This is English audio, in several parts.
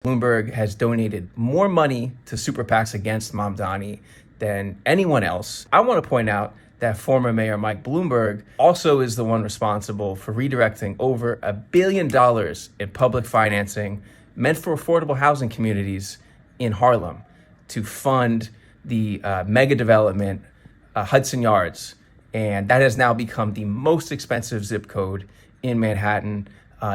Bloomberg has donated more money to super PACs against Mamdani than anyone else. I want to point out that former Mayor Mike Bloomberg also is the one responsible for redirecting over $1 billion in public financing meant for affordable housing communities in Harlem to fund the mega development Hudson Yards. And that has now become the most expensive zip code in Manhattan.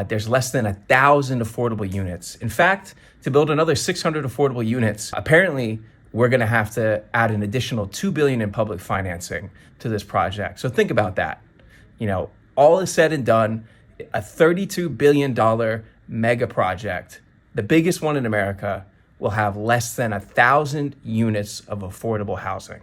There's less than 1,000 affordable units. In fact, to build another 600 affordable units, apparently we're gonna have to add an additional $2 billion in public financing to this project. So think about that. You know, all is said and done, a $32 billion mega project, the biggest one in America, will have less than 1,000 units of affordable housing.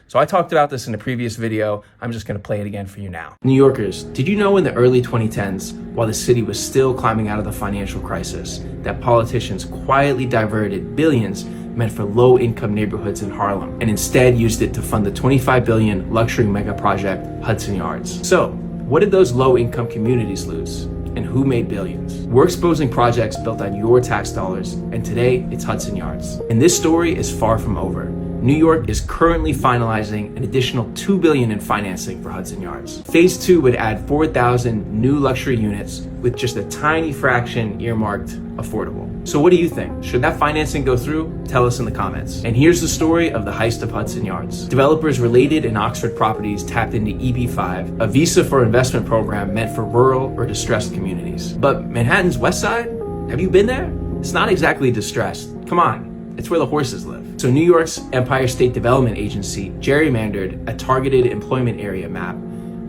So I talked about this in a previous video. I'm just gonna play it again for you now. New Yorkers, did you know in the early 2010s, while the city was still climbing out of the financial crisis, that politicians quietly diverted billions meant for low-income neighborhoods in Harlem and instead used it to fund the $25 billion luxury mega project Hudson Yards? So what did those low-income communities lose? And who made billions? We're exposing projects built on your tax dollars, and today it's Hudson Yards. And this story is far from over. New York is currently finalizing an additional $2 billion in financing for Hudson Yards. Phase 2 would add 4,000 new luxury units with just a tiny fraction earmarked affordable. So what do you think? Should that financing go through? Tell us in the comments. And here's the story of the heist of Hudson Yards. Developers related in Oxford Properties tapped into EB-5, a visa for investment program meant for rural or distressed communities. But Manhattan's West Side? Have you been there? It's not exactly distressed. Come on, it's where the horses live. So New York's Empire State Development Agency gerrymandered a targeted employment area map,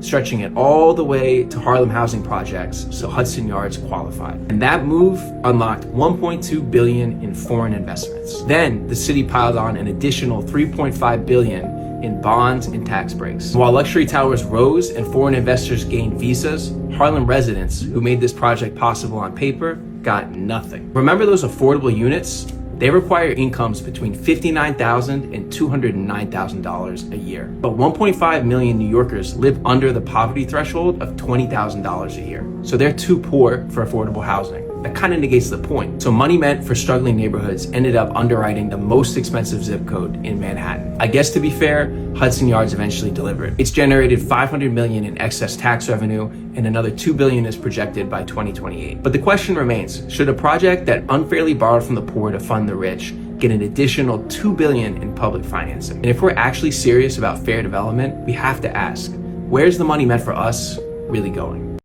stretching it all the way to Harlem housing projects so Hudson Yards qualified. And that move unlocked $1.2 billion in foreign investments. Then the city piled on an additional $3.5 billion in bonds and tax breaks. While luxury towers rose and foreign investors gained visas, Harlem residents who made this project possible on paper got nothing. Remember those affordable units? They require incomes between $59,000 and $209,000 a year. But 1.5 million New Yorkers live under the poverty threshold of $20,000 a year. So they're too poor for affordable housing. That kind of negates the point. So money meant for struggling neighborhoods ended up underwriting the most expensive zip code in Manhattan. I guess to be fair, Hudson Yards eventually delivered. It's generated $500 million in excess tax revenue, and another $2 billion is projected by 2028. But the question remains, should a project that unfairly borrowed from the poor to fund the rich get an additional $2 billion in public financing? And if we're actually serious about fair development, we have to ask, where's the money meant for us really going?